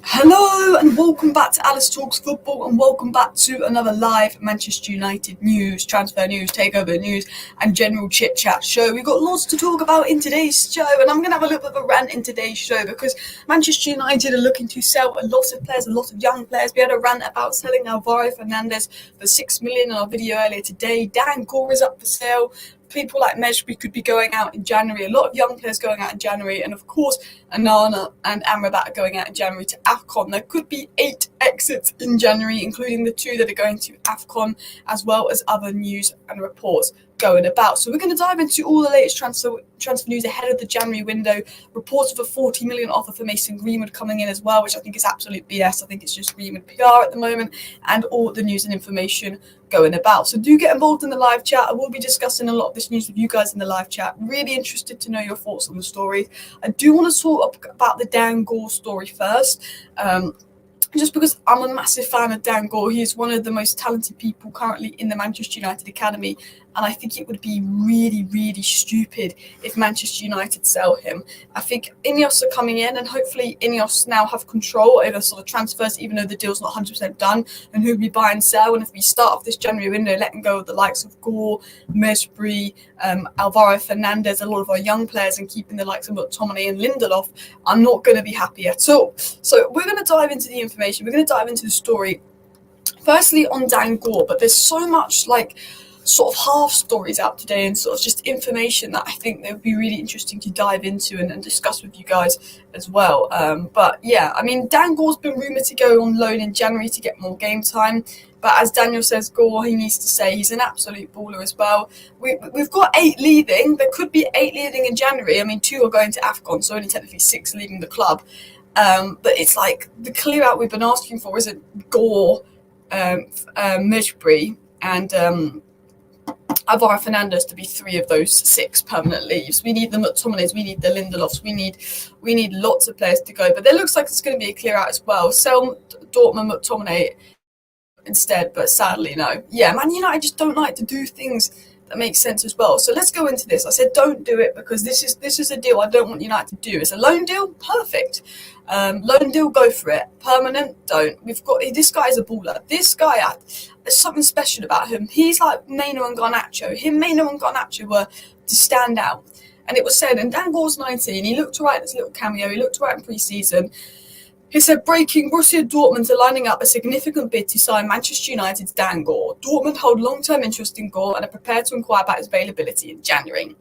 Hello and welcome back to Alice Talks Football and welcome back to another live Manchester United news, transfer news, takeover news and general chit chat show. We've got lots to talk about in today's show and I'm going to have a little bit of a rant in today's show because Manchester United are looking to sell a lot of players, a lot of young players. We had a rant about selling Martinez for $6 million in our video earlier today. Dan Gore is up for sale. People like Mejbri could be going out in January. A lot of young players going out in January. And of course, Anana and Amrabat are going out in January to AFCON. There could be 8 exits in January, including the 2 that are going to AFCON, as well as other news and reports going about. So we're going to dive into all the latest transfer news ahead of the January window. Reports of a 40 million offer for Mason Greenwood coming in as well, which I think is absolute BS. I think it's just Greenwood PR at the moment, and all the news and information going about. So do get involved in the live chat. I will be discussing a lot of this news with you guys in the live chat. Really interested to know your thoughts on the story. I do want to talk about the Dan Gore story first. Just because I'm a massive fan of Dan Gore. He is one of the most talented people currently in the Manchester United Academy. And I think it would be really, really stupid if Manchester United sell him. I think Ineos are coming in and hopefully Ineos now have control over sort of transfers, even though the deal's not 100% done, and who we buy and sell. And if we start off this January window letting go of the likes of Gore, Mejbri, Alvaro Fernandez, a lot of our young players, and keeping the likes of McTominay and Lindelof, I'm not going to be happy at all. So we're going to dive into the information. We're going to dive into the story. Firstly, on Dan Gore, but there's so much sort of half stories out today and sort of just information that I think that would be really interesting to dive into and discuss with you guys as well. But yeah, I mean, Dan Gore's been rumoured to go on loan in January to get more game time. But as Daniel says, Gore, he needs to say he's an absolute baller as well. We've got 8 leaving. There could be 8 leaving in January. I mean, 2 are going to AFCON, so only technically 6 leaving the club. But it's like the clear out we've been asking for isn't Gore, Mejbri, and Alvaro Fernandez to be 3 of those 6 permanent leaves. We need the McTominays, we need the Lindelofs, we need lots of players to go. But there looks like it's going to be a clear out as well. Sell Dortmund, McTominay instead, but sadly no. Yeah, Man United just don't like to do things that make sense as well. So let's go into this. I said don't do it because this is a deal I don't want United to do. It's a loan deal, perfect. Loan deal, go for it. Permanent, don't. We've got this guy is a baller. This guy, there's something special about him. He's like Maino and Garnacho. Maino and Garnacho were to stand out. And it was said, and Dan Gore's 19. He looked right in this little cameo. He looked right in pre-season. He said, breaking, Borussia Dortmund are lining up a significant bid to sign Manchester United's Dan Gore. Dortmund hold long-term interest in Gore and are prepared to inquire about his availability in January.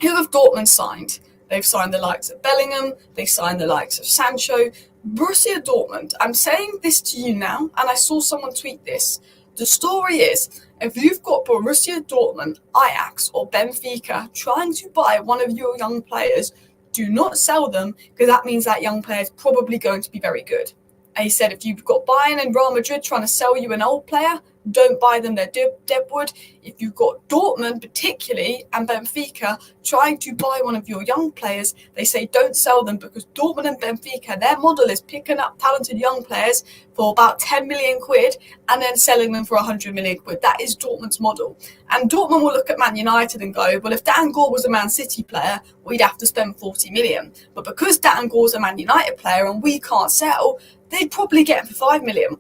Who have Dortmund signed? They've signed the likes of Bellingham. They've signed the likes of Sancho. Borussia Dortmund, I'm saying this to you now, and I saw someone tweet this. The story is, if you've got Borussia Dortmund, Ajax, or Benfica trying to buy one of your young players, do not sell them because that means that young player is probably going to be very good. And he said if you've got Bayern and Real Madrid trying to sell you an old player, don't buy them, they're deadwood. If you've got Dortmund particularly and Benfica trying to buy one of your young players, they say don't sell them because Dortmund and Benfica, their model is picking up talented young players for about 10 million quid and then selling them for 100 million quid. That is Dortmund's model. And Dortmund will look at Man United and go, well, if Dan Gore was a Man City player, we'd have to spend 40 million. But because Dan Gore's a Man United player and we can't sell, they'd probably get him for 5 million.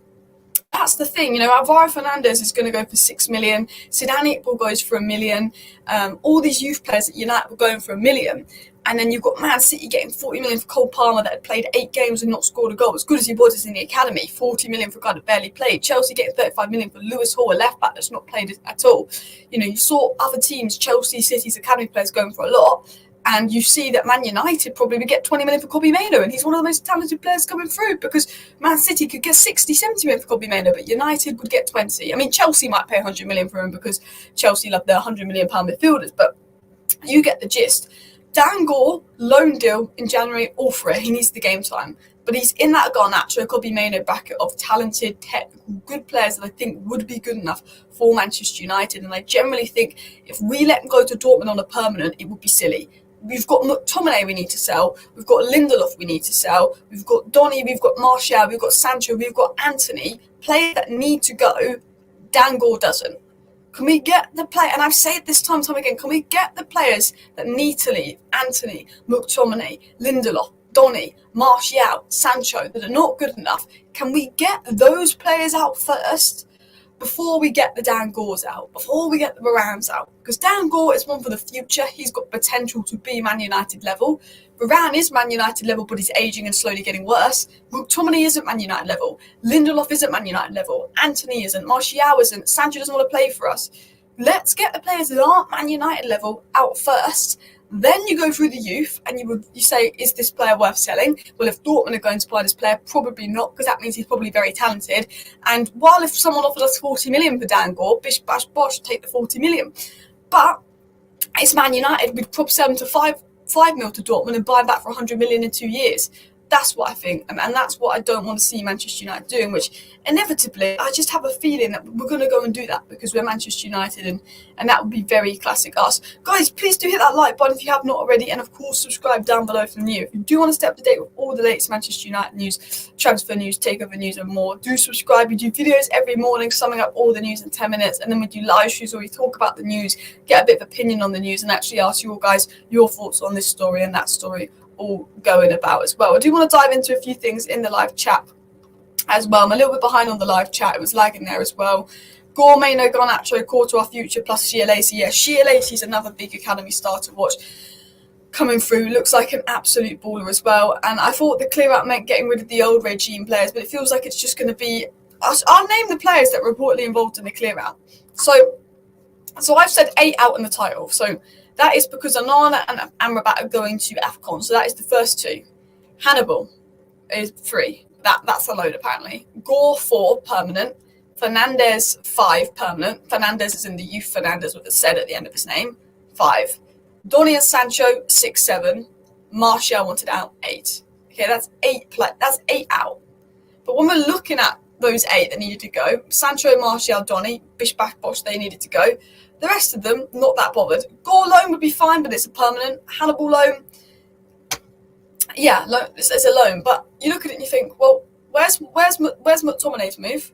That's the thing, Alvaro Fernandez is going to go for 6 million. Zidane will goes for 1 million. All these youth players at United will go for 1 million. And then you've got Man City getting 40 million for Cole Palmer that had played 8 games and not scored a goal. As good as he was in the academy, 40 million for a guy that barely played. Chelsea getting 35 million for Lewis Hall, a left back that's not played at all. You saw other teams, Chelsea, City's academy players going for a lot. And you see that Man United probably would get 20 million for Kobbie Mainoo, and he's one of the most talented players coming through because Man City could get 60, 70 million for Kobbie Mainoo, but United would get 20. I mean, Chelsea might pay 100 million for him because Chelsea love their 100 million pound midfielders, but you get the gist. Dan Gore, loan deal in January, all for it. He needs the game time. But he's in that Garnacho, Kobbie Mainoo bracket of talented, technical, good players that I think would be good enough for Manchester United. And I generally think if we let him go to Dortmund on a permanent, it would be silly. We've got McTominay we need to sell. We've got Lindelof we need to sell. We've got Donny, we've got Martial, we've got Sancho, we've got Anthony. Players that need to go, Dan Gore doesn't. Can we get the player, and I've said it this time again, can we get the players that need to leave? Anthony, McTominay, Lindelof, Donny, Martial, Sancho that are not good enough? Can we get those players out first before we get the Dan Gores out, before we get the Varans out? Because Dan Gore is one for the future. He's got potential to be Man United level. Varane is Man United level, but he's aging and slowly getting worse. McTominay isn't Man United level. Lindelof isn't Man United level. Anthony isn't. Martial isn't. Sancho doesn't want to play for us. Let's get the players that aren't Man United level out first. Then you go through the youth and you say, is this player worth selling? Well, if Dortmund are going to buy this player, probably not, because that means he's probably very talented. And while if someone offers us 40 million for Dan Gore, bish, bash, bosh, take the 40 million. But it's Man United. We'd probably sell them to 5 mil to Dortmund and buy them back for 100 million in 2 years. That's what I think, and that's what I don't want to see Manchester United doing, which inevitably I just have a feeling that we're going to go and do that because we're Manchester United, and that would be very classic us. Guys, please do hit that like button if you have not already, and of course subscribe down below if you're new. If you do want to stay up to date with all the latest Manchester United news, transfer news, takeover news and more, do subscribe. We do videos every morning summing up all the news in 10 minutes, and then we do live streams where we talk about the news, get a bit of opinion on the news, and actually ask you all guys your thoughts on this story and that story all going about as well. I do want to dive into a few things in the live chat as well. I'm a little bit behind on the live chat. It was lagging there as well. Gore, Maino, Garnacho, core to our future, plus Shea Lacey. Yeah, Shea Lacey is another big academy star to watch coming through. Looks like an absolute baller as well. And I thought the clear out meant getting rid of the old regime players, but it feels like it's just going to be... I'll name the players that were reportedly involved in the clear out. So I've said 8 out in the title. So that is because Onana and Amrabat are going to AFCON. So that is the first 2. Hannibal is 3. That's a load, apparently. Gore, 4, permanent. Fernandez, 5, permanent. Fernandez is in the youth Fernandez with a Z at the end of his name. 5. Donny and Sancho, 6, 7. Martial wanted out, 8. Okay, that's 8 that's 8 out. But when we're looking at those 8 that needed to go, Sancho, Martial, Donny, bish, bash, bosh, they needed to go. The rest of them, not that bothered. Gore loan would be fine, but it's a permanent. Hannibal loan, yeah, it's a loan. But you look at it and you think, well, where's McTominay's move?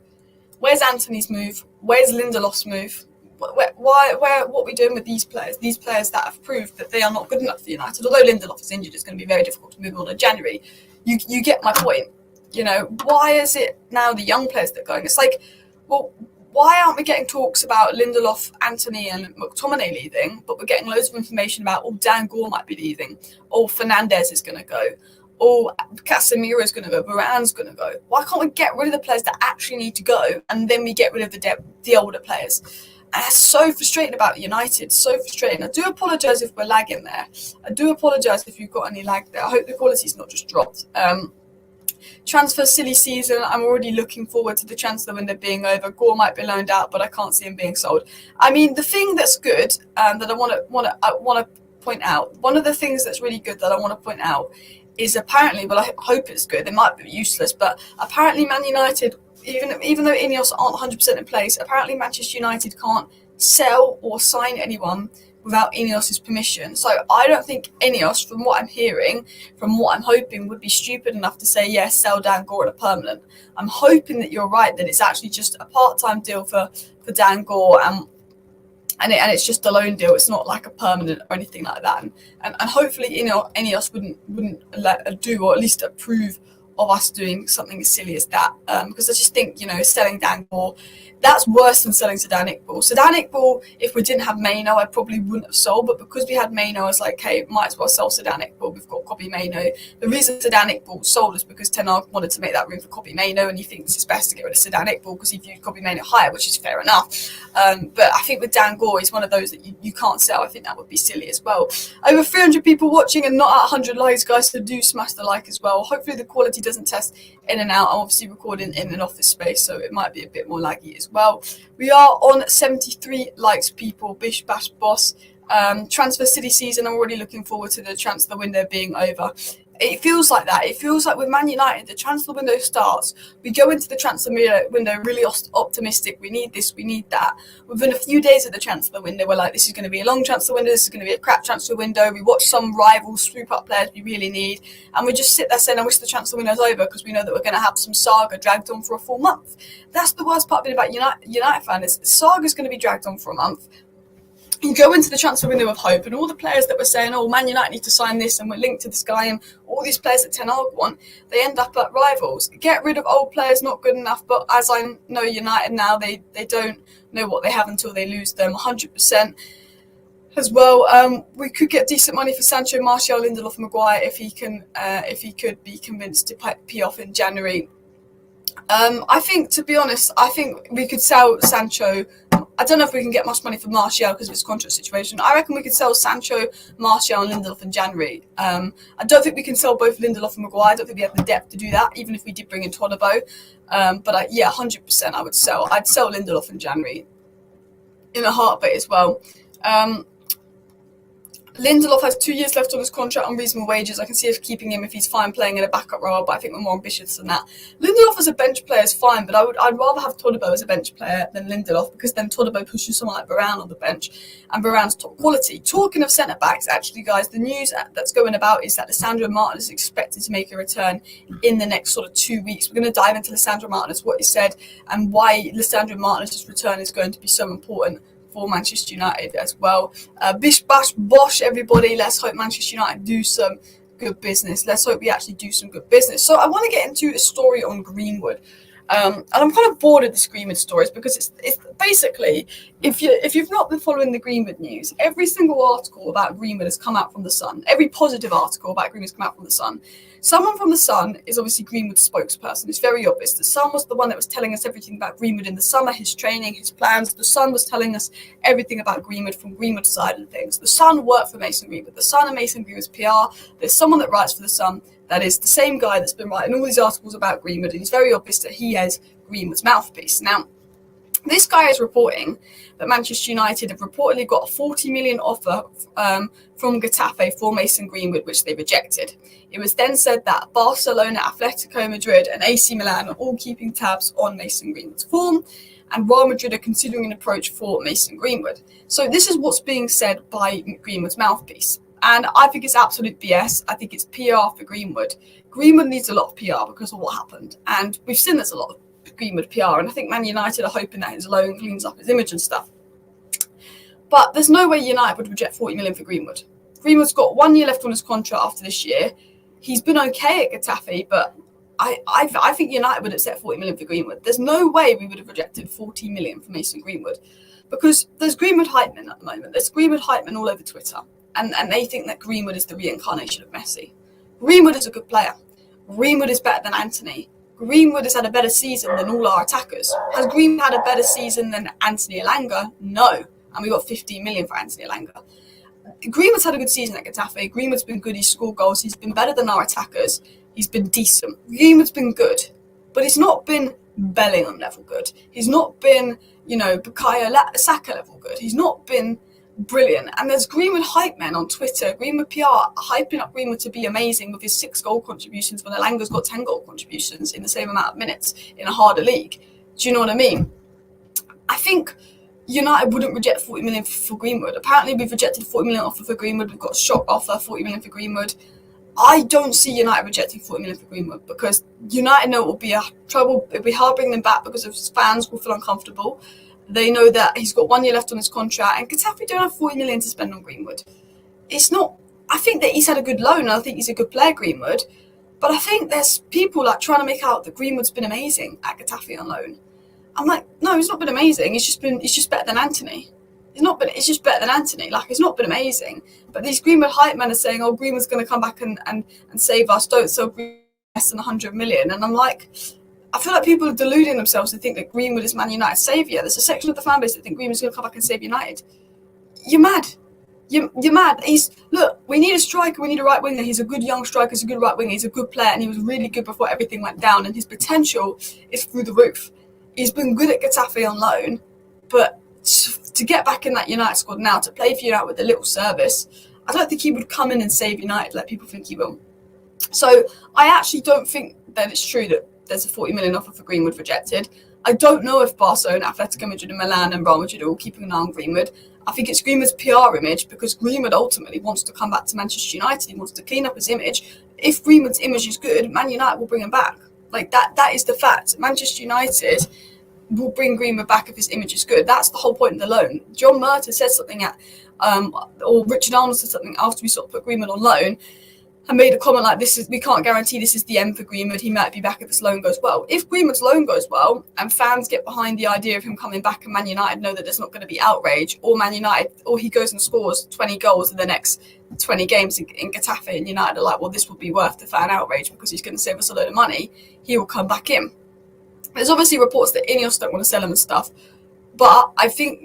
Where's Anthony's move? Where's Lindelof's move? What are we doing with these players? These players that have proved that they are not good enough for United. Although Lindelof is injured, it's going to be very difficult to move on in January. You get my point. You know, why is it now the young players that are going? It's like, well, why aren't we getting talks about Lindelof, Anthony and McTominay leaving, but we're getting loads of information about, Dan Gore might be leaving, Fernandez is going to go, Casemiro is going to go, Varane's going to go. Why can't we get rid of the players that actually need to go, and then we get rid of the older players? And it's so frustrating about United, so frustrating. I do apologise if we're lagging there. I do apologise if you've got any lag there. I hope the quality's not just dropped. Transfer silly season. I'm already looking forward to the transfer window being over. Gore might be loaned out, but I can't see him being sold. I mean, the thing that's good that I want to point out. One of the things that's really good that I want to point out is apparently, well, I hope it's good. It might be useless, but apparently Man United, even though Ineos aren't 100% in place, apparently Manchester United can't sell or sign anyone without Ineos' permission. So I don't think Ineos, from what I'm hearing, from what I'm hoping, would be stupid enough to say, yes, sell Dan Gore at a permanent. I'm hoping that you're right, that it's actually just a part-time deal for Dan Gore, and it's just a loan deal. It's not like a permanent or anything like that. And hopefully Ineos wouldn't let do, or at least approve of us doing something as silly as that. Because I just think, selling Dan Gore, that's worse than selling Sedan Iqbal. Sedan Iqbal, if we didn't have Maino, I probably wouldn't have sold. But because we had Maino, I was like, hey, might as well sell Sedan Iqbal. We've got Kobbie Maino. The reason Sedan Iqbal sold is because Ten Hag wanted to make that room for Kobbie Maino, and he thinks it's best to get rid of Sedan Iqbal because he viewed Kobbie Maino higher, which is fair enough. But I think with Dan Gore, he's one of those that you can't sell. I think that would be silly as well. Over 300 people watching and not at 100 likes, guys, so do smash the like as well. Hopefully the quality doesn't test in and out. I'm obviously recording in an office space, so it might be a bit more laggy as well. We are on 73 likes, people. Bish bash boss. Transfer city season. I'm already looking forward to the transfer window being over. It feels like that. It feels like with Man United, the transfer window starts. We go into the transfer window really optimistic. We need this, we need that. Within a few days of the transfer window, we're like, this is going to be a long transfer window. This is going to be a crap transfer window. We watch some rivals swoop up players we really need. And we just sit there saying, I wish the transfer window's over because we know that we're going to have some saga dragged on for a full month. That's the worst part about United fan is saga's going to be dragged on for a month. you go into the transfer window with hope, and all the players that were saying, oh, Man United need to sign this and we're linked to this guy, and all these players that Ten Hag want, they end up at rivals. Get rid of old players, not good enough, but as I know United now, they don't know what they have until they lose them 100%. As well, we could get decent money for Sancho, Martial, Lindelof, Maguire if he could be convinced to pay off in January. I think, to be honest, I think we could sell Sancho. I don't know if we can get much money for Martial because of his contract situation. I reckon we could sell Sancho, Martial, and Lindelof in January. I don't think we can sell both Lindelof and Maguire. I don't think we have the depth to do that, even if we did bring in Todibo. But 100% I would sell. I'd sell Lindelof in January in a heartbeat as well. Lindelof has 2 years left on his contract on reasonable wages. I can see us keeping him if he's fine playing in a backup role, but I think we're more ambitious than that. Lindelof as a bench player is fine, but I'd rather have Todibo as a bench player than Lindelof, because then Todibo pushes someone like Varane on the bench, and Varane's top quality. Talking of centre-backs, actually, guys, the news that's going about is that Lisandro Martinez is expected to make a return in the next sort of 2 weeks. We're going to dive into Lisandro Martinez, what he said, and why Lisandro Martinez's return is going to be so important for Manchester United as well. Bish bash bosh, everybody. Let's hope Manchester United do some good business. Let's hope we actually do some good business. So I want to get into a story on Greenwood. And I'm kind of bored of this Greenwood stories, because it's basically, if you've not been following the Greenwood news, every single article about Greenwood has come out from the Sun. Every positive article about Greenwood has come out from the Sun. Someone from the Sun is obviously Greenwood's spokesperson. It's very obvious. The Sun was the one that was telling us everything about Greenwood in the summer, his training, his plans. The Sun was telling us everything about Greenwood from Greenwood's side of things. The Sun worked for Mason Greenwood. The Sun and Mason Greenwood's PR. There's someone that writes for the Sun that is the same guy that's been writing all these articles about Greenwood, and it's very obvious that he has Greenwood's mouthpiece. Now, this guy is reporting that Manchester United have reportedly got a 40 million offer from Getafe for Mason Greenwood, which they rejected. It was then said that Barcelona, Atletico Madrid, and AC Milan are all keeping tabs on Mason Greenwood's form, and Real Madrid are considering an approach for Mason Greenwood. So this is what's being said by Greenwood's mouthpiece. And I think it's absolute BS. I think it's PR for Greenwood. Greenwood needs a lot of PR because of what happened. And we've seen there's a lot of Greenwood PR. And I think Man United are hoping that his loan cleans up his image and stuff. But there's no way United would reject 40 million for Greenwood. Greenwood's got 1 year left on his contract after this year. He's been okay at Getafe, but I think United would accept 40 million for Greenwood. There's no way we would have rejected 40 million for Mason Greenwood, because there's Greenwood hype men at the moment. There's Greenwood hype men all over Twitter. And they think that Greenwood is the reincarnation of Messi. Greenwood is a good player. Greenwood is better than Anthony. Greenwood has had a better season than all our attackers. Has Greenwood had a better season than Anthony Elanga? No. And we got 15 million for Anthony Elanga. Greenwood's had a good season at Getafe. Greenwood's been good. He's scored goals. He's been better than our attackers. He's been decent. Greenwood's been good. But he's not been Bellingham level good. He's not been, Bukayo Saka level good. He's not been brilliant. And there's Greenwood hype men on Twitter, Greenwood PR, hyping up Greenwood to be amazing with his 6 goal contributions when Elanga's got 10 goal contributions in the same amount of minutes in a harder league. Do you know what I mean? I think United wouldn't reject 40 million for Greenwood. Apparently we've rejected 40 million offer for Greenwood. We've got a shock offer, 40 million for Greenwood. I don't see United rejecting 40 million for Greenwood, because United know it will be a trouble. It'll be hard bringing them back because his fans will feel uncomfortable. They know that he's got 1 year left on his contract, and Getafe don't have 40 million to spend on Greenwood. It's not. I think that he's had a good loan, and I think he's a good player, Greenwood. But I think there's people like trying to make out that Greenwood's been amazing at Getafe on loan. I'm like, no, he's not been amazing. It's just better than Anthony. It's just better than Anthony. Like, it's not been amazing. But these Greenwood hype men are saying, oh, Greenwood's going to come back and save us. Don't sell Greenwood less than 100 million. And I'm like, I feel like people are deluding themselves to think that Greenwood is Man United's saviour. There's a section of the fan base that think Greenwood's going to come back and save United. You're mad. You're mad. Look, we need a striker. We need a right winger. He's a good young striker. He's a good right winger. He's a good player. And he was really good before everything went down. And his potential is through the roof. He's been good at Getafe on loan. But to get back in that United squad now, to play for United with a little service, I don't think he would come in and save United like people think he will. So I actually don't think that it's true that there's a 40 million offer for Greenwood rejected. I don't know if Barcelona, Atletico Madrid and Milan and Real Madrid are all keeping an eye on Greenwood. I think it's Greenwood's PR image, because Greenwood ultimately wants to come back to Manchester United. He wants to clean up his image. If Greenwood's image is good, Man United will bring him back. Like that is the fact. Manchester United will bring Greenwood back if his image is good. That's the whole point of the loan. John Murtaugh said something or Richard Arnold said something after we sort of put Greenwood on loan, and made a comment like, we can't guarantee this is the end for Greenwood. He might be back if his loan goes well. If Greenwood's loan goes well and fans get behind the idea of him coming back and Man United know that there's not going to be outrage, or Man United, or he goes and scores 20 goals in the next 20 games in Getafe, and United are like, well, this would be worth the fan outrage because he's going to save us a load of money, he will come back in. There's obviously reports that Ineos don't want to sell him and stuff, but I think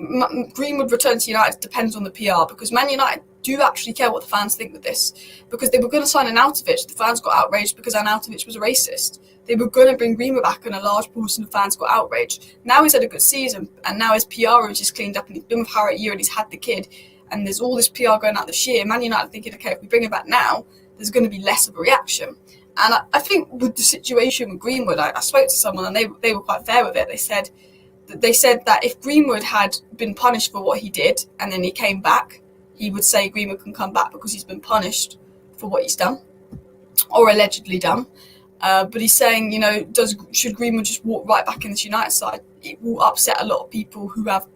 Greenwood return to United depends on the PR, because Man United do actually care what the fans think with this, because they were going to sign Arnautovic. The fans got outraged because Arnautovic was a racist. They were going to bring Greenwood back, and a large portion of fans got outraged. Now he's had a good season, and now his PR is just cleaned up, and he's been with Harry a year, and he's had the kid, and there's all this PR going out this year. Man United thinking, okay, if we bring him back now, there's going to be less of a reaction. And I think with the situation with Greenwood, I spoke to someone, and they were quite fair with it. They said that if Greenwood had been punished for what he did, and then he came back, he would say Greenwood can come back because he's been punished for what he's done, or allegedly done. But he's saying, should Greenwood just walk right back in this United side? It will upset a lot of people who have,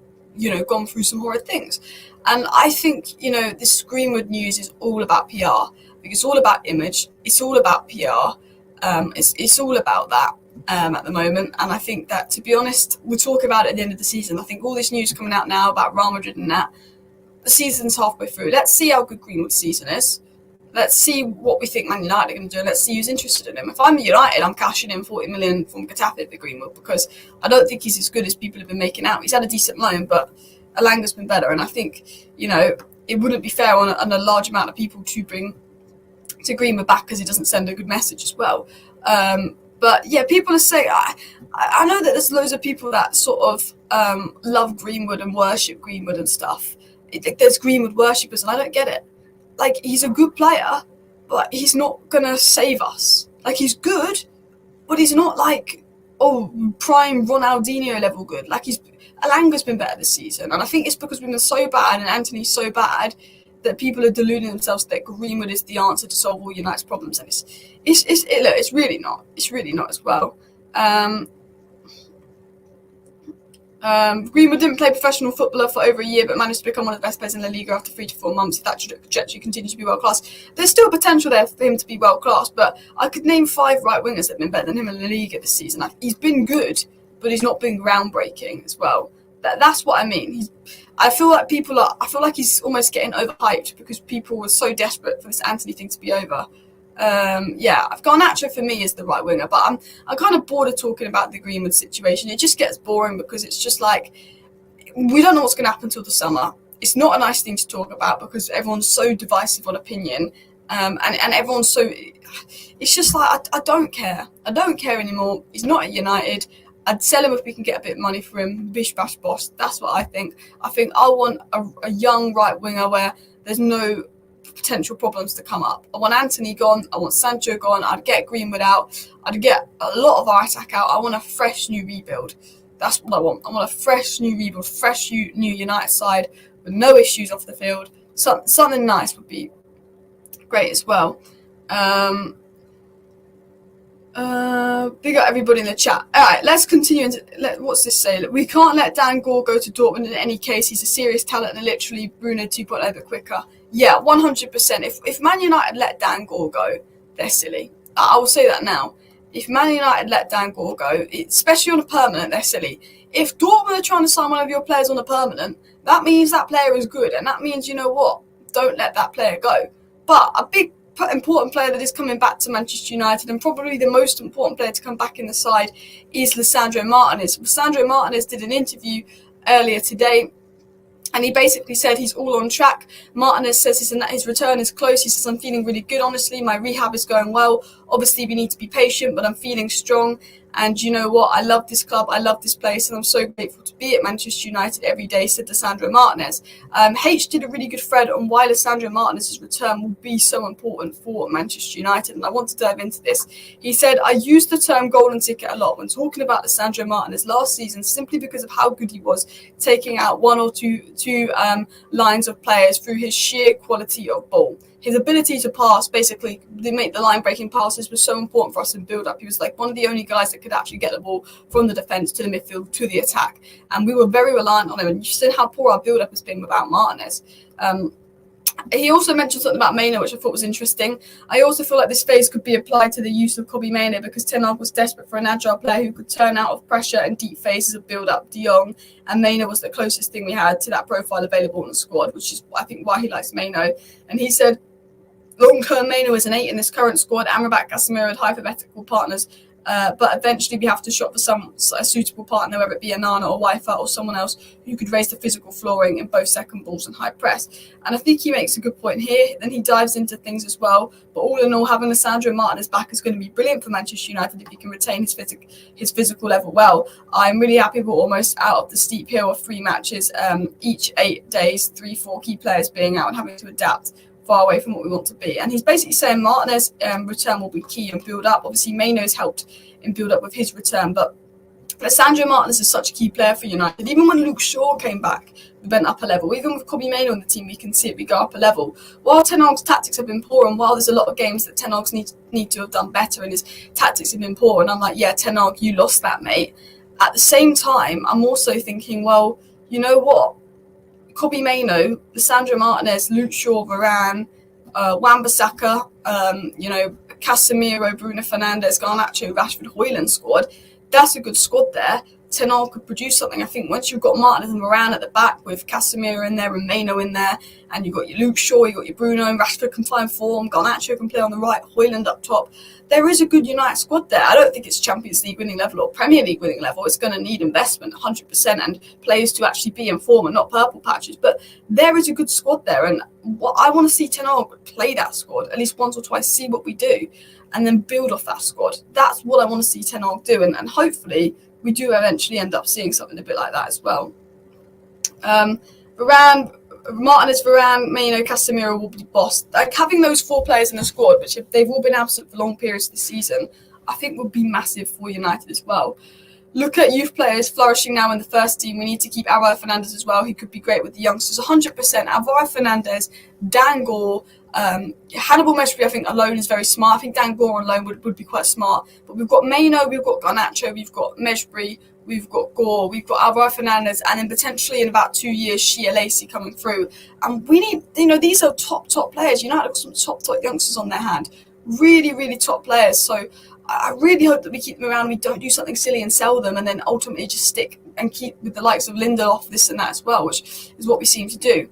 gone through some horrid things. And I think, this Greenwood news is all about PR. It's all about image. It's all about PR. It's all about that at the moment. And I think that, to be honest, we'll talk about it at the end of the season. I think all this news coming out now about Real Madrid and that, the season's halfway through. Let's see how good Greenwood's season is. Let's see what we think Man United are going to do. Let's see who's interested in him. If I'm United, I'm cashing in 40 million from Getafe for Greenwood, because I don't think he's as good as people have been making out. He's had a decent loan, but Alanga's been better. And I think, it wouldn't be fair on a large amount of people to bring to Greenwood back, because it doesn't send a good message as well. But yeah, people are saying, I know that there's loads of people that sort of love Greenwood and worship Greenwood and stuff. There's Greenwood worshippers, and I don't get it. Like, he's a good player, but he's not gonna save us. Like, he's good, but he's not like, prime Ronaldinho level good. Like, Alanga's been better this season, and I think it's because we've been so bad and Anthony's so bad that people are deluding themselves that Greenwood is the answer to solve all United's problems, and it's really not. It's really not as well. Greenwood didn't play professional footballer for over a year, but managed to become one of the best players in La Liga after 3 to 4 months. If that trajectory continues to be world class, there's still potential there for him to be world class. But I could name 5 right wingers that have been better than him in La Liga this season. He's been good, but he's not been groundbreaking as well. That's what I mean. I feel like he's almost getting overhyped because people were so desperate for this Anthony thing to be over. Garnacho for me is the right winger, but I'm kind of bored of talking about the Greenwood situation. It just gets boring because it's just like, we don't know what's going to happen till the summer. It's not a nice thing to talk about because everyone's so divisive on opinion, and everyone's so. It's just like, I don't care. I don't care anymore. He's not at United. I'd sell him if we can get a bit of money for him. Bish bash boss. That's what I think. I think I want a young right winger where there's no potential problems to come up. I want Anthony gone. I want Sancho gone. I'd get Greenwood out. I'd get a lot of our attack out. I want a fresh new rebuild. That's what I want. I want a fresh new rebuild, fresh new United side with no issues off the field. Something nice would be great as well. Big up everybody in the chat. All right, let's continue. What's this say? We can't let Dan Gore go to Dortmund in any case. He's a serious talent and literally Bruno 2.0 a bit quicker. Yeah, 100%. If Man United let Dan Gore go, they're silly. I will say that now. If Man United let Dan Gore go, especially on a permanent, they're silly. If Dortmund are trying to sign one of your players on a permanent, that means that player is good. And that means, you know what? Don't let that player go. But a big important player that is coming back to Manchester United, and probably the most important player to come back in the side, is Lisandro Martinez. Lisandro Martinez did an interview earlier today, and he basically said he's all on track. Martinez says his return is close. He says, I'm feeling really good, honestly. My rehab is going well. Obviously, we need to be patient, but I'm feeling strong. And you know what? I love this club. I love this place. And I'm so grateful to be at Manchester United every day, said Lisandro Martinez. H did a really good thread on why Lisandro Martinez's return will be so important for Manchester United. And I want to dive into this. He said, I used the term golden ticket a lot when talking about Lisandro Martinez last season, simply because of how good he was, taking out one or two lines of players through his sheer quality of ball. his ability to pass, basically, they make the line-breaking passes was so important for us in build-up. He was like one of the only guys that could actually get the ball from the defence to the midfield to the attack. And we were very reliant on him. And you've seen how poor our build-up has been without Martinez. He also mentioned something about Maino, which I thought was interesting. I also feel like this phase could be applied to the use of Kobbie Mainoo, because Ten Hag was desperate for an agile player who could turn out of pressure and deep phases of build-up. De Jong and Maino was the closest thing we had to that profile available in the squad, which is, I think, why he likes Maino. And he said, long-term, Maino is an 8 in this current squad. Amrabat, Casemiro had hypothetical partners. But eventually we have to shop for a suitable partner, whether it be a Nana or Wi-Fi or someone else who could raise the physical flooring in both second balls and high press. And I think he makes a good point here. Then he dives into things as well. But all in all, having Lisandro Martinez back is going to be brilliant for Manchester United if he can retain his physical level well. I'm really happy we're almost out of the steep hill of 3 matches, each 8 days, 3-4 key players being out and having to adapt far away from what we want to be. And he's basically saying Martinez return will be key in build up. Obviously Maino's helped in build up with his return, but Lisandro Martinez is such a key player for United. Even when Luke Shaw came back, we went up a level. Even with Kobbie Mainoo on the team, we can see it, we go up a level. While Ten Hag's tactics have been poor, and while there's a lot of games that Ten Hag's need to have done better and his tactics have been poor, and I'm like, yeah, Ten Hag, you lost that, mate. At the same time, I'm also thinking, well, you know what? Kobbie Mainoo, Lisandro Martinez, Luke Shaw, Varane, Wan-Bissaka, Casemiro, Bruno Fernandes, Garnacho, Rashford, Højlund squad. That's a good squad there. Ten Hag could produce something. I think once you've got Martinez and Varane at the back with Casemiro in there and Mainoo in there, and you've got your Luke Shaw, you've got your Bruno, and Rashford can find form, Garnacho can play on the right, Højlund up top. There is a good United squad there. I don't think it's Champions League winning level or Premier League winning level. It's going to need investment, 100%, and players to actually be in form and not purple patches. But there is a good squad there, and I want to see Ten Hag play that squad at least once or twice, see what we do, and then build off that squad. That's what I want to see Ten Hag do, and hopefully we do eventually end up seeing something a bit like that as well. Martinez, Varane, Mainoo, Casemiro will be bossed. Like, having those 4 players in the squad, which if they've all been absent for long periods this season, I think would be massive for United as well. Look at youth players flourishing now in the first team. We need to keep Alvaro Fernandez as well. He could be great with the youngsters. 100%. Alvaro Fernandez, Dan Gore, Hannibal Mejbri, I think alone is very smart. I think Dan Gore on loan would be quite smart. But we've got Mainoo, we've got Garnacho, we've got Mejbri, we've got Gore, we've got Alvaro Fernandez, and then potentially in about 2 years, Shia Lacey coming through. And we need, these are top players. United have got some top youngsters on their hand. Really, really top players. So I really hope that we keep them around. We don't do something silly and sell them, and then ultimately just stick and keep with the likes of Lindelof, this and that as well, which is what we seem to do.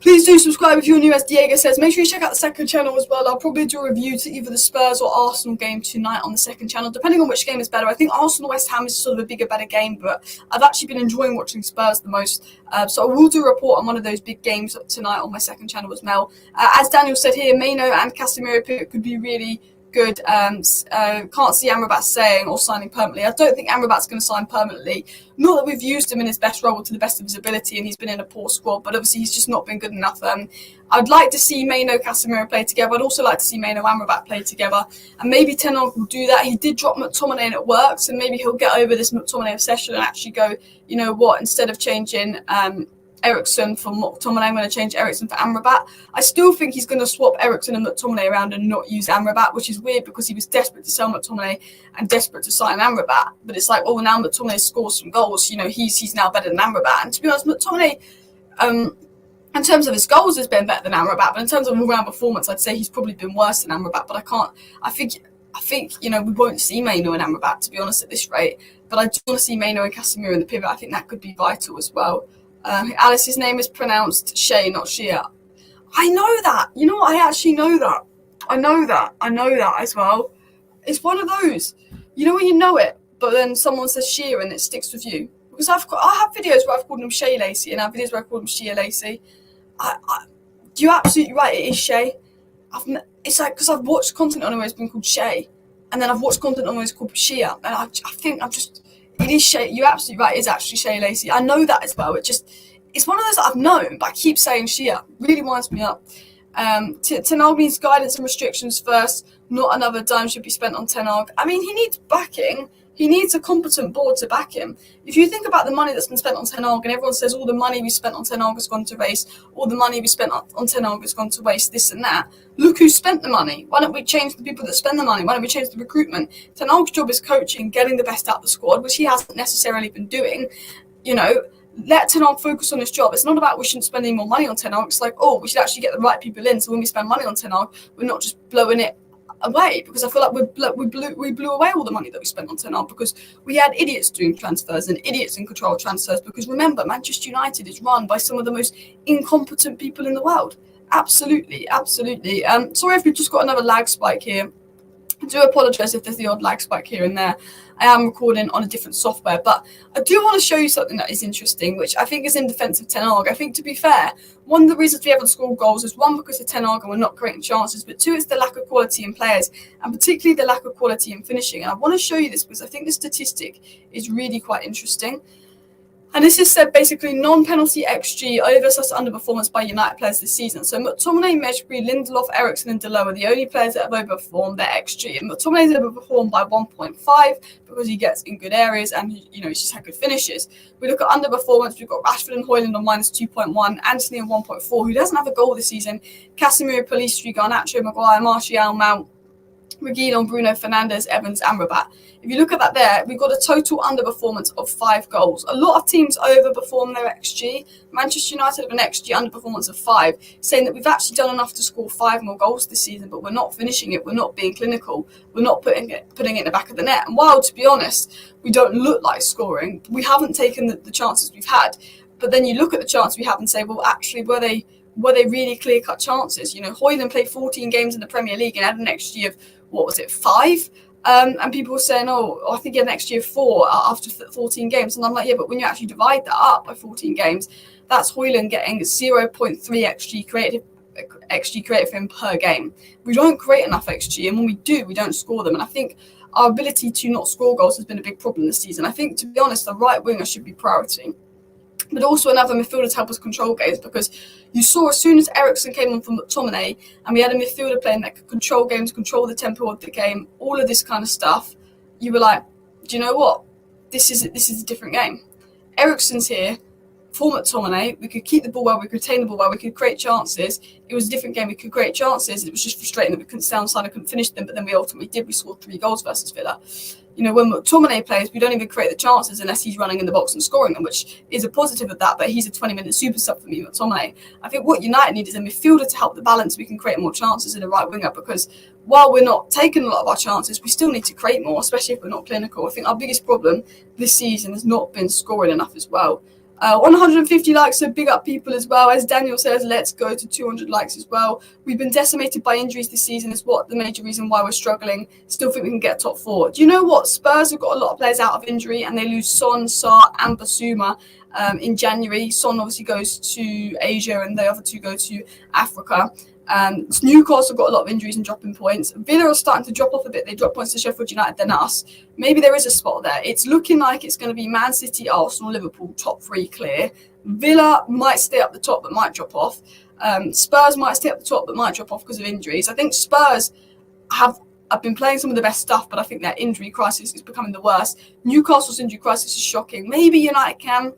Please do subscribe if you're new, as Diego says. Make sure you check out the second channel as well. I'll probably do a review to either the Spurs or Arsenal game tonight on the second channel, depending on which game is better. I think Arsenal-West Ham is sort of a bigger, better game, but I've actually been enjoying watching Spurs the most. So I will do a report on one of those big games tonight on my second channel as well. As Daniel said here, Mainoo and Casemiro could be really good. Can't see Amrabat staying or signing permanently. I don't think Amrabat's going to sign permanently. Not that we've used him in his best role to the best of his ability, and he's been in a poor squad, but obviously he's just not been good enough. I'd like to see Mainoo, Casemiro play together. I'd also like to see Mainoo, Amrabat play together, and maybe Ten Hag will do that. He did drop McTominay and it works, and maybe he'll get over this McTominay obsession and actually go, you know what, instead of changing Eriksen for McTominay, I'm going to change Eriksen for Amrabat. I still think he's going to swap Eriksen and McTominay around and not use Amrabat, which is weird because he was desperate to sell McTominay and desperate to sign Amrabat. But it's like, well, now McTominay scores some goals. He's now better than Amrabat. And to be honest, McTominay, in terms of his goals, has been better than Amrabat. But in terms of all-round performance, I'd say he's probably been worse than Amrabat. But I think we won't see Mainoo and Amrabat, to be honest, at this rate. But I do want to see Mainoo and Casemiro in the pivot. I think that could be vital as well. Alice's name is pronounced Shay, not Shia. I know that. You know what? I actually know that. I know that as well. It's one of those. You know when you know it, but then someone says Shia and it sticks with you. Because I have videos where I've called him Shay Lacey, and I have videos where I've called him Shia Lacey. You're absolutely right. It is Shay. It's like because I've watched content on him where it's been called Shay, and then I've watched content on him where it's called Shia, and I think it is Shay. You're absolutely right. It is actually Shay Lacey. I know that as well. It's one of those that I've known, but I keep saying Shia. Really winds me up. Ten Hag needs guidance and restrictions first. Not another dime should be spent on Ten Hag. I mean, he needs backing. He needs a competent board to back him. If you think about the money that's been spent on Ten Hag, and everyone says all the money we spent on Ten Hag has gone to waste, all the money we spent on Ten Hag has gone to waste, this and that. Look who spent the money. Why don't we change the people that spend the money? Why don't we change the recruitment? Ten Hag's job is coaching, getting the best out of the squad, which he hasn't necessarily been doing. You know, let Ten Hag focus on his job. It's not about we shouldn't spend any more money on Ten Hag. It's like, oh, we should actually get the right people in. So when we spend money on Ten Hag, we're not just blowing it away, because I feel like we blew away all the money that we spent on Ten Hag because we had idiots doing transfers and idiots in control of transfers. Because remember, Manchester United is run by some of the most incompetent people in the world. Absolutely. Sorry if we've just got another lag spike here. I do apologise if there's the odd lag spike here and there. I am recording on a different software, but I do want to show you something that is interesting, which I think is in defence of Ten Hag. I think, to be fair, one of the reasons we haven't scored goals is, one, because of Ten Hag and we're not creating chances, but two, it's the lack of quality in players, and particularly the lack of quality in finishing. And I want to show you this because I think the statistic is really quite interesting. And this is said basically non-penalty XG over/slash underperformance by United players this season. So McTominay, Mejbri, Lindelof, Eriksen and Delo are the only players that have overperformed their XG. And McTominay's overperformed by 1.5 because he gets in good areas and he's just had good finishes. We look at underperformance, we've got Rashford and Højlund on -2.1, Anthony on 1.4, who doesn't have a goal this season, Casemiro, Pellistri, Garnacho, Maguire, Martial, Mount, Reguilon, Bruno Fernandes, Evans and Rabat. If you look at that there, we've got a total underperformance of 5 goals. A lot of teams overperform their XG. Manchester United have an XG underperformance of 5, saying that we've actually done enough to score 5 more goals this season, but we're not finishing it, we're not being clinical, we're not putting it in the back of the net. And while, to be honest, we don't look like scoring, we haven't taken the chances we've had. But then you look at the chances we have and say, well, actually, were they really clear-cut chances? Højlund played 14 games in the Premier League and had an XG of, 5? And people were saying, I think he had an XG of 4 after 14 games. And I'm like, yeah, but when you actually divide that up by 14 games, that's Højlund getting 0.3 XG created for him per game. We don't create enough XG, and when we do, we don't score them. And I think our ability to not score goals has been a big problem this season. I think, to be honest, the right winger should be priority, but also another midfielder to help us control games, because you saw as soon as Eriksen came on from McTominay and we had a midfielder playing that could control games, control the tempo of the game, all of this kind of stuff, you were like, do you know what? This is a different game. Eriksen's here for McTominay. We could keep the ball well, we could retain the ball well, we could create chances. It was a different game. We could create chances. It was just frustrating that we couldn't stay on side and couldn't finish them, but then we ultimately did. We scored 3 goals versus Villa. When McTominay plays, we don't even create the chances unless he's running in the box and scoring them, which is a positive of that, but he's a 20-minute super sub for me, McTominay. I think what United need is a midfielder to help the balance. We can create more chances in a right winger, because while we're not taking a lot of our chances, we still need to create more, especially if we're not clinical. I think our biggest problem this season has not been scoring enough as well. 150 likes, so big up people as well. As Daniel says, let's go to 200 likes as well. We've been decimated by injuries this season, is what the major reason why we're struggling. Still think we can get top 4. Do you know what? Spurs have got a lot of players out of injury, and they lose Son, Sarr and Basuma in January. Son obviously goes to Asia and the other 2 go to Africa. Newcastle got a lot of injuries and dropping points. Villa are starting to drop off a bit. They drop points to Sheffield United, then us. Maybe there is a spot there. It's looking like it's going to be Man City, Arsenal, Liverpool, top 3 clear. Villa might stay up the top but might drop off. Spurs might stay up the top but might drop off because of injuries. I think Spurs have been playing some of the best stuff, but I think their injury crisis is becoming the worst. Newcastle's injury crisis is shocking. Maybe United can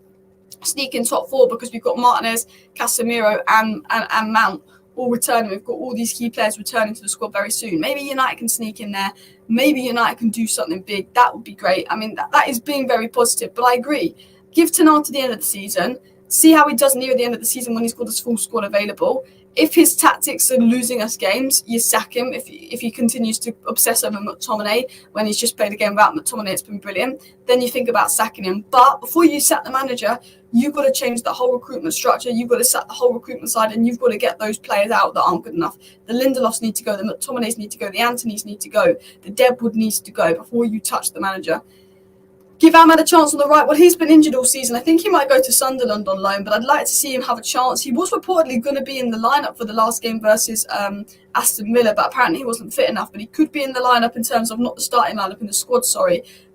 sneak in top 4 because we've got Martinez, Casemiro and Mount all returning. We've got all these key players returning to the squad very soon. Maybe United can sneak in there. Maybe United can do something big. That would be great. I mean, that is being very positive. But I agree. Give Ten Hag to the end of the season. See how he does near the end of the season when he's got his full squad available. If his tactics are losing us games, you sack him. If he continues to obsess over McTominay when he's just played a game without McTominay, it's been brilliant, then you think about sacking him. But before you sack the manager, you've got to change the whole recruitment structure. You've got to set the whole recruitment side, and you've got to get those players out that aren't good enough. The Lindelofs need to go. The McTominays need to go. The Antonys need to go. The Deadwood needs to go before you touch the manager. Give Ahmad a chance on the right. Well, he's been injured all season. I think he might go to Sunderland on loan, but I'd like to see him have a chance. He was reportedly going to be in the lineup for the last game versus Aston Villa, but apparently he wasn't fit enough. But he could be in the lineup in terms of not the starting lineup in the squad.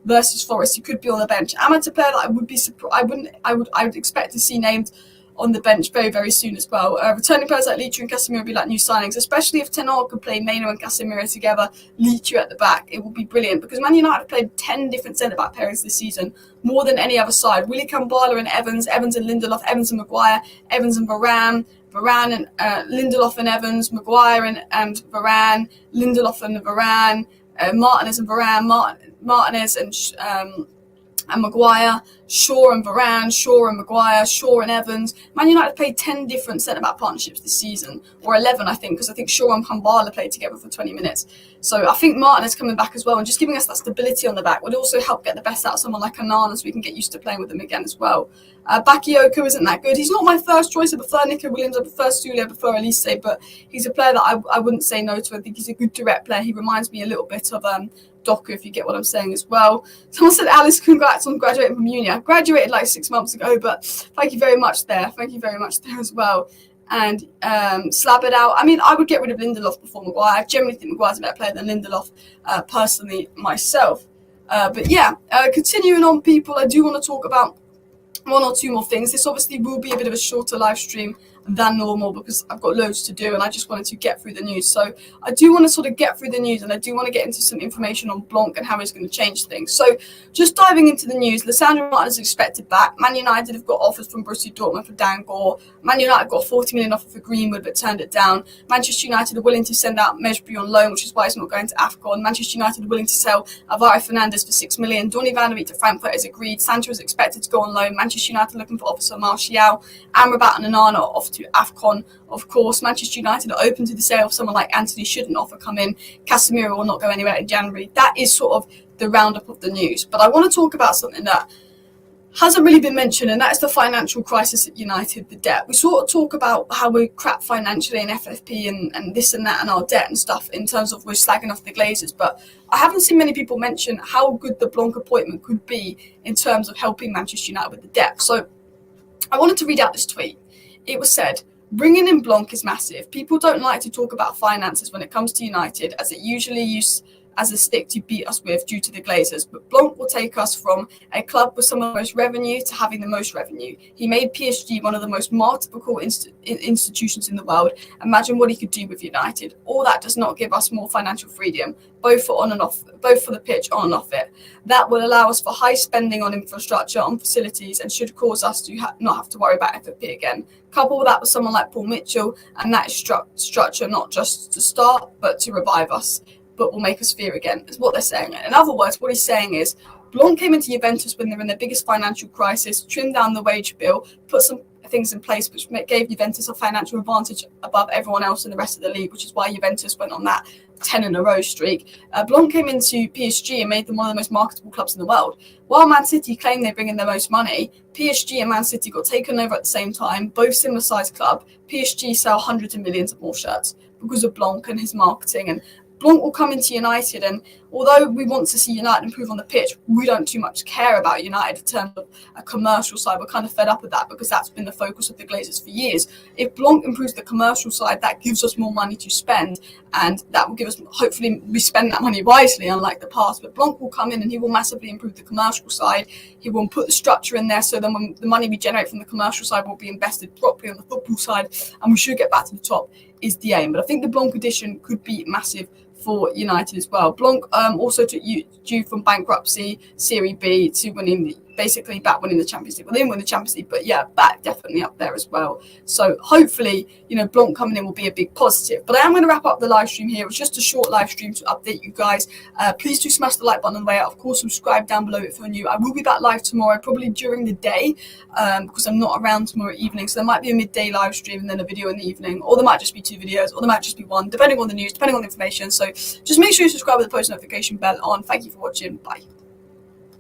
Versus Forest, he could be on the bench. Ahmad's a player that I would be surprised. I would expect to see named on the bench very, very soon as well. Returning players like Leach and Casemiro will be like new signings, especially if Tenor could play Maino and Casemiro together, Leach at the back. It will be brilliant because Man United have played 10 different centre-back pairings this season, more than any other side. Willy Kambala and Evans, Evans and Lindelof, Evans and Maguire, Evans and Varane, Varane and Lindelof and Evans, Maguire and Varane, Lindelof and Varane, Martinez and Varane, Martinez and Maguire, Shaw and Varane, Shaw and Maguire, Shaw and Evans. Man United played 10 different centre-back partnerships this season, or 11 I think, because I think Shaw and Kambala played together for 20 minutes. So I think Martinez coming back as well and just giving us that stability on the back would also help get the best out of someone like Anana so we can get used to playing with them again as well. Bakayoko isn't that good. He's not my first choice. I prefer Nico Williams, I prefer Sule, I prefer Elise, but he's a player that I wouldn't say no to. I think he's a good direct player. He reminds me a little bit of Doku, if you get what I'm saying as well. Someone said, Alice, congrats on graduating from uni. I graduated like 6 months ago, but thank you very much there. Thank you very much there as well. And slab it out. I mean, I would get rid of Lindelof before Maguire. I generally think Maguire's a better player than Lindelof, personally, myself. But yeah, continuing on, people, I do want to talk about one or two more things. This obviously will be a bit of a shorter live stream than normal because I've got loads to do and I just wanted to get through the news. So I do want to sort of get through the news and I do want to get into some information on Blanc and how he's going to change things. So just diving into the news, Lisandro Martinez is expected back. Man United have got offers from Borussia Dortmund for Dan Gore. Man United got a 40 million offer for Greenwood but turned it down. Manchester United are willing to send out Mesbury on loan, which is why he's not going to AFCON. Manchester United are willing to sell Alvaro Fernandez for 6 million. Donny van de Beek to Frankfurt is agreed. Sancho is expected to go on loan. Manchester United are looking for offers for Martial. Amrabat and Onana are off to AFCON. Of course, Manchester United are open to the sale of someone like Anthony should an offer come in. Casemiro will not go anywhere in January. That is sort of the roundup of the news. But I want to talk about something that hasn't really been mentioned, and that is the financial crisis at United, the debt. We sort of talk about how we're crap financially in FFP and this and that and our debt and stuff in terms of we're slagging off the Glazers, but I haven't seen many people mention how good the Blanc appointment could be in terms of helping Manchester United with the debt. So I wanted to read out this tweet. It was said, bringing in Blanc is massive. People don't like to talk about finances when it comes to United, as it usually used as a stick to beat us with due to the Glazers. But Blanc will take us from a club with some of the most revenue to having the most revenue. He made PSG one of the most multiple institutions in the world. Imagine what he could do with United. All that does not give us more financial freedom, both for on and off, both for the pitch, on and off it. That will allow us for high spending on infrastructure, on facilities, and should cause us to not have to worry about FFP again. Couple that with someone like Paul Mitchell, and that is structure not just to start, but to revive us, but will make us fear again, is what they're saying. In other words, what he's saying is, Blanc came into Juventus when they're in their biggest financial crisis, trimmed down the wage bill, put some things in place which gave Juventus a financial advantage above everyone else in the rest of the league, which is why Juventus went on that 10 in a row streak. Blanc came into PSG and made them one of the most marketable clubs in the world. While Man City claim they bring in the most money, PSG and Man City got taken over at the same time, both similar sized club. PSG sell hundreds of millions of more shirts because of Blanc and his marketing, and Blanc will come into United, and although we want to see United improve on the pitch, we don't too much care about United in terms of a commercial side. We're kind of fed up with that because that's been the focus of the Glazers for years. If Blanc improves the commercial side, that gives us more money to spend, and that will give us, hopefully we spend that money wisely, unlike the past. But Blanc will come in and he will massively improve the commercial side. He will put the structure in there so then when the money we generate from the commercial side will be invested properly on the football side, and we should get back to the top, is the aim. But I think the Blanc addition could be massive for United as well. Blanc also took you from bankruptcy, Serie B, to winning, basically back winning the Champions League. Well, they didn't win the Champions League, but yeah, back definitely up there as well. So hopefully, Blanc coming in will be a big positive. But I am going to wrap up the live stream here. It was just a short live stream to update you guys. Please do smash the like button on the way out. Of course, subscribe down below if you're new. I will be back live tomorrow, probably during the day, because I'm not around tomorrow evening. So there might be a midday live stream and then a video in the evening, or there might just be 2 videos, or there might just be 1, depending on the news, depending on the information. So just make sure you subscribe with the post notification bell on. Thank you for watching. Bye.